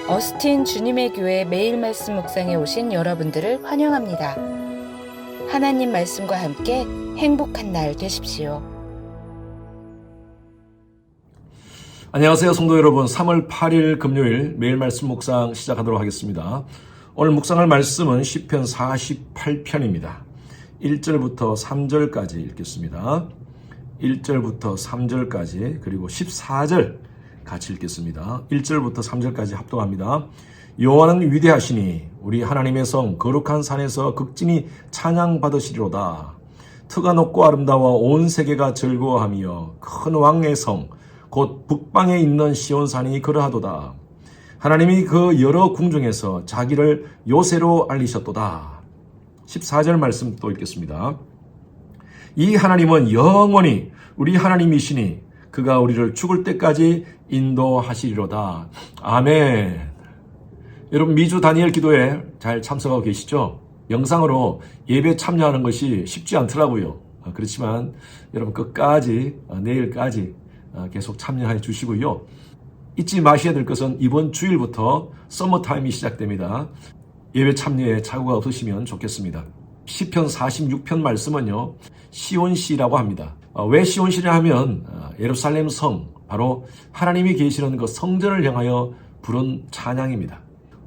어스틴 주님의 교회 매일 말씀 묵상에 오신 여러분들을 환영합니다. 하나님 말씀과 함께 행복한 날 되십시오. 안녕하세요, 성도 여러분. 3월 8일 금요일 매일 말씀 묵상 시작하도록 하겠습니다. 오늘 묵상할 말씀은 시편 48편입니다. 1절부터 3절까지 읽겠습니다. 1절부터 3절까지 그리고 14절 같이 읽겠습니다. 1절부터 3절까지 합독합니다. 여호와는 위대하시니 우리 하나님의 성 거룩한 산에서 극진히 찬양받으시리로다. 터가 높고 아름다워 온 세계가 즐거워하며 큰 왕의 성 곧 북방에 있는 시온산이 그러하도다. 하나님이 그 여러 궁중에서 자기를 요새로 알리셨도다. 14절 말씀 또 읽겠습니다. 이 하나님은 영원히 우리 하나님이시니 그가 우리를 죽을 때까지 인도하시리로다. 아멘. 여러분, 미주 다니엘 기도에 잘 참석하고 계시죠? 영상으로 예배 참여하는 것이 쉽지 않더라고요. 그렇지만 여러분 끝까지 내일까지 계속 참여해 주시고요. 잊지 마셔야 될 것은 이번 주일부터 서머타임이 시작됩니다. 예배 참여에 착오가 없으시면 좋겠습니다. 시편 46편 말씀은요, 시온시라고 합니다. 왜 시온시냐 하면 예루살렘 성, 바로 하나님이 계시는 그 성전을 향하여 부른 찬양입니다.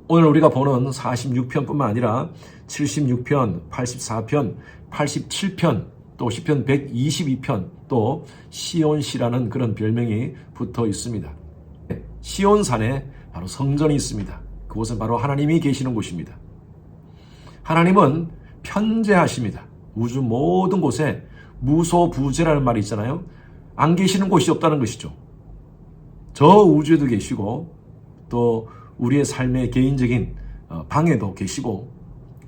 오늘 우리가 보는 46편뿐만 아니라 76편, 84편, 87편, 또 시편 122편, 또 시온시라는 그런 별명이 붙어 있습니다. 시온산에 바로 성전이 있습니다. 그곳은 바로 하나님이 계시는 곳입니다. 하나님은 편재하십니다. 우주 모든 곳에 무소부재라는 말이 있잖아요. 안 계시는 곳이 없다는 것이죠. 저 우주에도 계시고 또 우리의 삶의 개인적인 방에도 계시고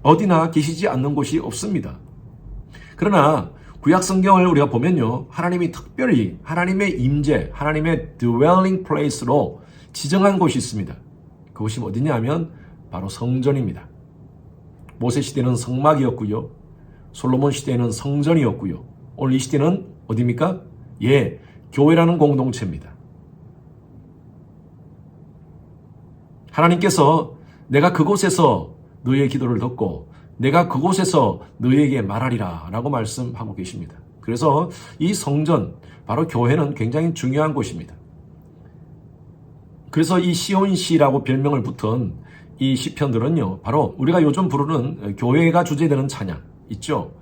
어디나 계시지 않는 곳이 없습니다. 그러나 구약 성경을 우리가 보면요, 하나님이 특별히 하나님의 임재, 하나님의 dwelling place로 지정한 곳이 있습니다. 그곳이 어디냐 하면 바로 성전입니다. 모세 시대는 성막이었고요, 솔로몬 시대에는 성전이었고요, 오늘 이 시대는 어디입니까? 교회라는 공동체입니다. 하나님께서 내가 그곳에서 너의 기도를 듣고 내가 그곳에서 너에게 말하리라 라고 말씀하고 계십니다. 그래서 이 성전, 바로 교회는 굉장히 중요한 곳입니다. 그래서 이 시온시라고 별명을 붙은 이 시편들은요, 바로 우리가 요즘 부르는 교회가 주제되는 찬양 있죠.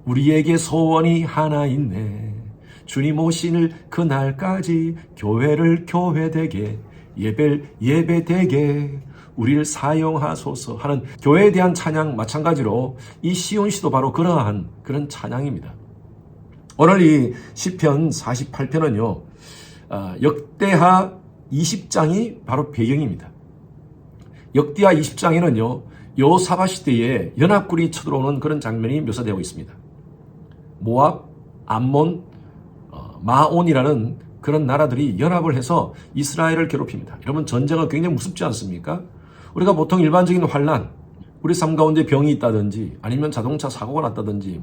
우리에게 소원이 하나 있네. 주님 오실 그날까지 교회를 교회되게, 예배를 예배되게 우리를 사용하소서 하는 교회에 대한 찬양, 마찬가지로 이 시온시도 바로 그러한 그런 찬양입니다. 오늘 이 시편 48편은요, 역대하 20장이 바로 배경입니다. 역대하 20장에는요, 여호사밧 시대에 연합군이 쳐들어오는 그런 장면이 묘사되고 있습니다. 모압, 암몬, 마온이라는 그런 나라들이 연합을 해서 이스라엘을 괴롭힙니다. 여러분, 전쟁은 굉장히 무섭지 않습니까? 우리가 보통 일반적인 환난, 우리 삶 가운데 병이 있다든지 아니면 자동차 사고가 났다든지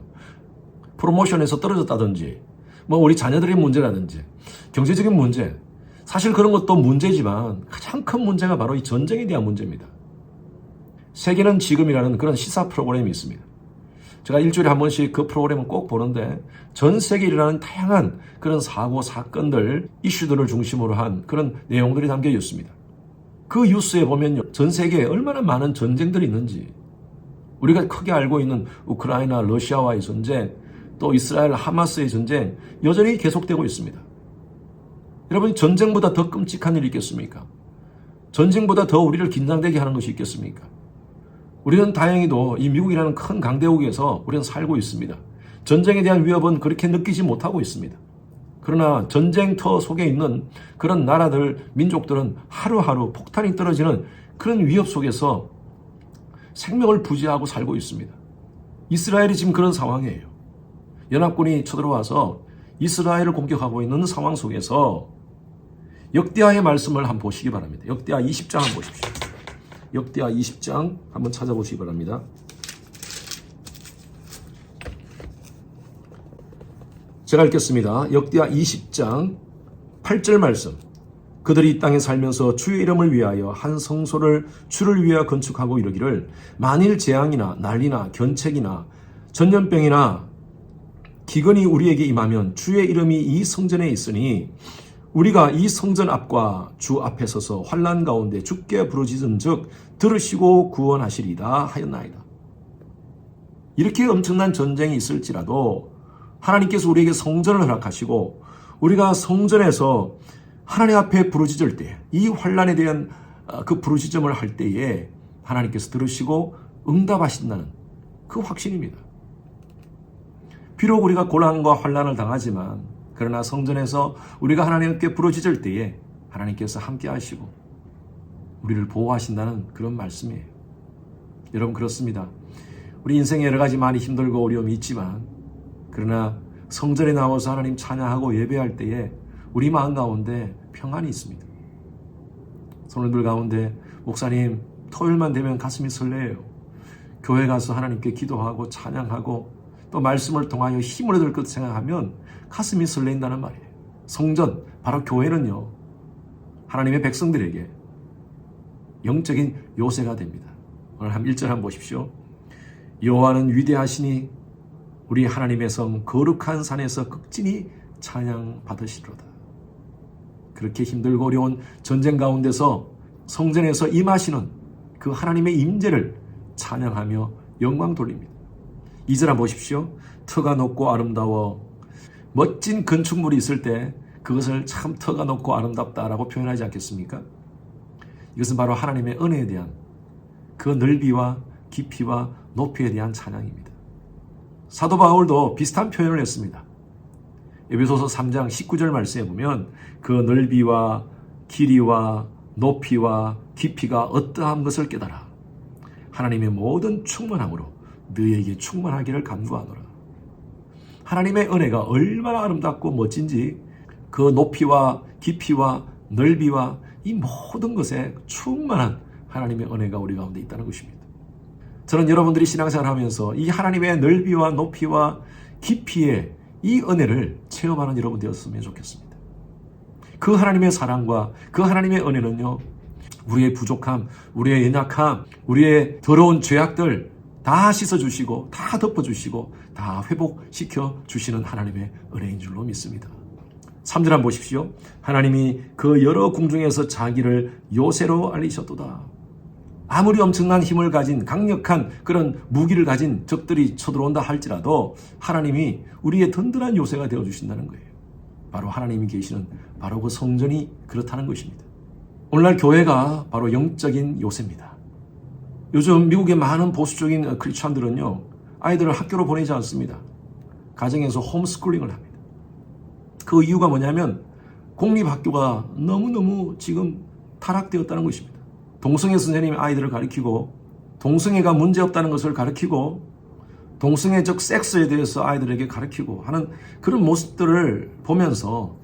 프로모션에서 떨어졌다든지 우리 자녀들의 문제라든지 경제적인 문제, 사실 그런 것도 문제지만 가장 큰 문제가 바로 이 전쟁에 대한 문제입니다. 세계는 지금이라는 그런 시사 프로그램이 있습니다. 제가 일주일에 한 번씩 그 프로그램을 꼭 보는데 전 세계에 일어나는 다양한 그런 사고, 사건들, 이슈들을 중심으로 한 그런 내용들이 담겨 있습니다. 그 뉴스에 보면요, 전 세계에 얼마나 많은 전쟁들이 있는지, 우리가 크게 알고 있는 우크라이나, 러시아와의 전쟁, 또 이스라엘, 하마스의 전쟁 여전히 계속되고 있습니다. 여러분, 전쟁보다 더 끔찍한 일이 있겠습니까? 전쟁보다 더 우리를 긴장되게 하는 것이 있겠습니까? 우리는 다행히도 이 미국이라는 큰 강대국에서 우리는 살고 있습니다. 전쟁에 대한 위협은 그렇게 느끼지 못하고 있습니다. 그러나 전쟁터 속에 있는 그런 나라들, 민족들은 하루하루 폭탄이 떨어지는 그런 위협 속에서 생명을 부지하고 살고 있습니다. 이스라엘이 지금 그런 상황이에요. 연합군이 쳐들어와서 이스라엘을 공격하고 있는 상황 속에서 역대하의 말씀을 한번 보시기 바랍니다. 역대하 20장 한번 보십시오. 역대하 20장 한번 찾아보시기 바랍니다. 제가 읽겠습니다. 역대하 20장 8절 말씀. 그들이 이 땅에 살면서 주의 이름을 위하여 한 성소를 주를 위하여 건축하고 이르기를 만일 재앙이나 난리나 견책이나 전염병이나 기근이 우리에게 임하면 주의 이름이 이 성전에 있으니 우리가 이 성전 앞과 주 앞에 서서 환난 가운데 주께 부르짖은즉 들으시고 구원하시리다 하였나이다. 이렇게 엄청난 전쟁이 있을지라도 하나님께서 우리에게 성전을 허락하시고 우리가 성전에서 하나님 앞에 부르짖을 때, 이 환난에 대한 그 부르짖음을 할 때에 하나님께서 들으시고 응답하신다는 그 확신입니다. 비록 우리가 고난과 환난을 당하지만 그러나 성전에서 우리가 하나님께 부르짖을 때에 하나님께서 함께 하시고 우리를 보호하신다는 그런 말씀이에요. 여러분, 그렇습니다. 우리 인생에 여러 가지 많이 힘들고 어려움이 있지만 그러나 성전에 나와서 하나님 찬양하고 예배할 때에 우리 마음 가운데 평안이 있습니다. 성도들 가운데 목사님 토요일만 되면 가슴이 설레요. 교회 가서 하나님께 기도하고 찬양하고 또 말씀을 통하여 힘을 얻을 것 생각하면 가슴이 설레인다는 말이에요. 성전, 바로 교회는요, 하나님의 백성들에게 영적인 요새가 됩니다. 오늘 한 1절 한번 보십시오. 여호와는 위대하시니 우리 하나님의 성 거룩한 산에서 극진히 찬양 받으시리로다. 그렇게 힘들고 어려운 전쟁 가운데서 성전에서 임하시는 그 하나님의 임재를 찬양하며 영광 돌립니다. 2절 한번 보십시오. 터가 높고 아름다워. 멋진 건축물이 있을 때 그것을 참 터가 높고 아름답다라고 표현하지 않겠습니까? 이것은 바로 하나님의 은혜에 대한 그 넓이와 깊이와 높이에 대한 찬양입니다. 사도 바울도 비슷한 표현을 했습니다. 에베소서 3장 19절 말씀에 보면 그 넓이와 길이와 높이와 깊이가 어떠한 것을 깨달아 하나님의 모든 충만함으로 너희에게 충만하기를 간구하노라. 하나님의 은혜가 얼마나 아름답고 멋진지 그 높이와 깊이와 넓이와 이 모든 것에 충만한 하나님의 은혜가 우리 가운데 있다는 것입니다. 저는 여러분들이 신앙생활을 하면서 이 하나님의 넓이와 높이와 깊이의 이 은혜를 체험하는 여러분 되었으면 좋겠습니다. 그 하나님의 사랑과 그 하나님의 은혜는요, 우리의 부족함, 우리의 연약함, 우리의 더러운 죄악들 다 씻어주시고 다 덮어주시고 다 회복시켜 주시는 하나님의 은혜인 줄로 믿습니다. 3절 한번 보십시오. 하나님이 그 여러 궁중에서 자기를 요새로 알리셨도다. 아무리 엄청난 힘을 가진 강력한 그런 무기를 가진 적들이 쳐들어온다 할지라도 하나님이 우리의 든든한 요새가 되어주신다는 거예요. 바로 하나님이 계시는 바로 그 성전이 그렇다는 것입니다. 오늘날 교회가 바로 영적인 요새입니다. 요즘 미국의 많은 보수적인 크리스천들은요, 아이들을 학교로 보내지 않습니다. 가정에서 홈스쿨링을 합니다. 그 이유가 뭐냐면 공립학교가 너무너무 지금 타락되었다는 것입니다. 동성애 선생님이 아이들을 가르치고 동성애가 문제없다는 것을 가르치고 동성애적 섹스에 대해서 아이들에게 가르치고 하는 그런 모습들을 보면서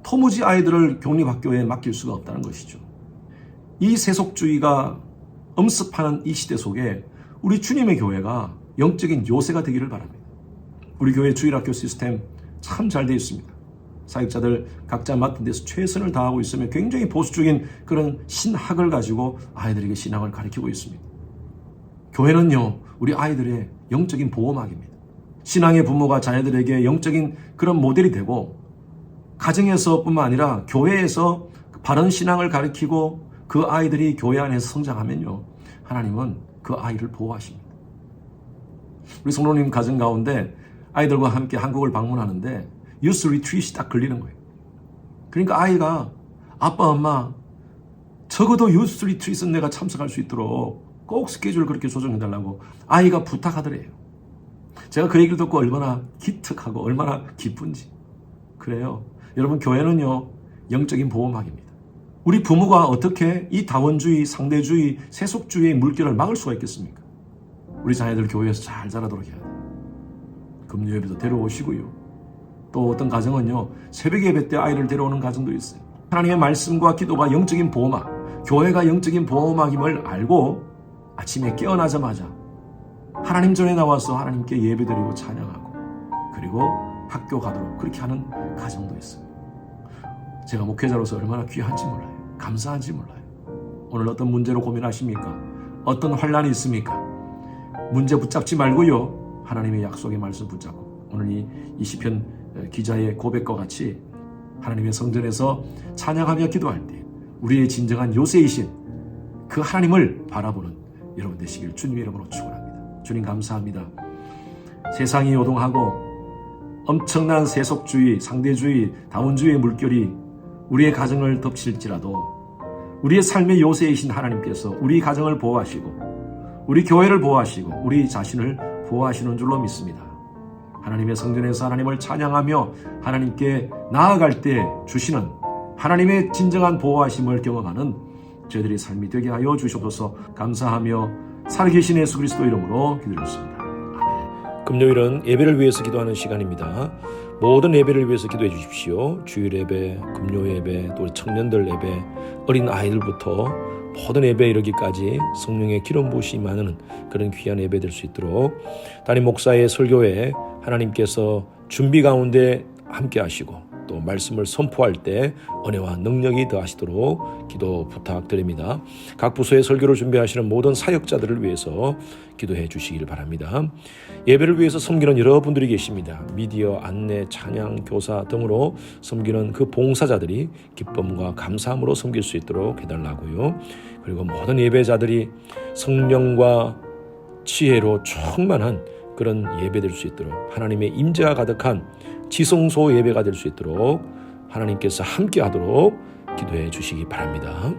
도무지 아이들을 공립학교에 맡길 수가 없다는 것이죠. 이 세속주의가 엄습하는 이 시대 속에 우리 주님의 교회가 영적인 요새가 되기를 바랍니다. 우리 교회 주일학교 시스템 참 잘 되어 있습니다. 사역자들 각자 맡은 데서 최선을 다하고 있으며 굉장히 보수적인 그런 신학을 가지고 아이들에게 신앙을 가르치고 있습니다. 교회는요, 우리 아이들의 영적인 보호막입니다. 신앙의 부모가 자녀들에게 영적인 그런 모델이 되고 가정에서뿐만 아니라 교회에서 바른 신앙을 가르치고 그 아이들이 교회 안에서 성장하면요, 하나님은 그 아이를 보호하십니다. 우리 성도님 가정 가운데 아이들과 함께 한국을 방문하는데 유스 리트릿이 딱 걸리는 거예요. 그러니까 아이가 아빠 엄마 적어도 유스 리트릿은 내가 참석할 수 있도록 꼭 스케줄을 그렇게 조정해달라고 아이가 부탁하더래요. 제가 그 얘기를 듣고 얼마나 기특하고 얼마나 기쁜지. 그래요. 여러분, 교회는요, 영적인 보호막입니다. 우리 부모가 어떻게 이 다원주의, 상대주의, 세속주의의 물결을 막을 수가 있겠습니까? 우리 자녀들 교회에서 잘 자라도록 해야 돼요. 금요 예배도 데려오시고요. 또 어떤 가정은요, 새벽 예배 때 아이를 데려오는 가정도 있어요. 하나님의 말씀과 기도가 영적인 보호막, 교회가 영적인 보호막임을 알고 아침에 깨어나자마자 하나님 전에 나와서 하나님께 예배드리고 찬양하고 그리고 학교 가도록 그렇게 하는 가정도 있어요. 제가 목회자로서 얼마나 귀한지 몰라요. 감사한지 몰라요. 오늘 어떤 문제로 고민하십니까? 어떤 환난이 있습니까? 문제 붙잡지 말고요. 하나님의 약속의 말씀 붙잡고 오늘 이 시편 기자의 고백과 같이 하나님의 성전에서 찬양하며 기도할 때 우리의 진정한 요새이신 그 하나님을 바라보는 여러분 되시길 주님의 이름으로 축원합니다. 주님 감사합니다. 세상이 요동하고 엄청난 세속주의, 상대주의, 다운주의의 물결이 우리의 가정을 덮칠지라도 우리의 삶의 요새이신 하나님께서 우리 가정을 보호하시고 우리 교회를 보호하시고 우리 자신을 보호하시는 줄로 믿습니다. 하나님의 성전에서 하나님을 찬양하며 하나님께 나아갈 때 주시는 하나님의 진정한 보호하심을 경험하는 저희들의 삶이 되게 하여 주시옵소서. 감사하며 살아계신 예수 그리스도 이름으로 기도드렸습니다. 아멘. 금요일은 예배를 위해서 기도하는 시간입니다. 모든 예배를 위해서 기도해 주십시오. 주일 예배, 금요 예배, 또 청년들 예배, 어린 아이들부터 모든 예배에 이르기까지 성령의 기름 부으심이 임하는 그런 귀한 예배 될 수 있도록 담임 목사의 설교에 하나님께서 준비 가운데 함께 하시고 또 말씀을 선포할 때 은혜와 능력이 더하시도록 기도 부탁드립니다. 각 부서의 설교를 준비하시는 모든 사역자들을 위해서 기도해 주시길 바랍니다. 예배를 위해서 섬기는 여러분들이 계십니다. 미디어, 안내, 찬양, 교사 등으로 섬기는 그 봉사자들이 기쁨과 감사함으로 섬길 수 있도록 해달라고요. 그리고 모든 예배자들이 성령과 지혜로 충만한 그런 예배 될 수 있도록 하나님의 임재가 가득한 지성소 예배가 될 수 있도록 하나님께서 함께 하도록 기도해 주시기 바랍니다.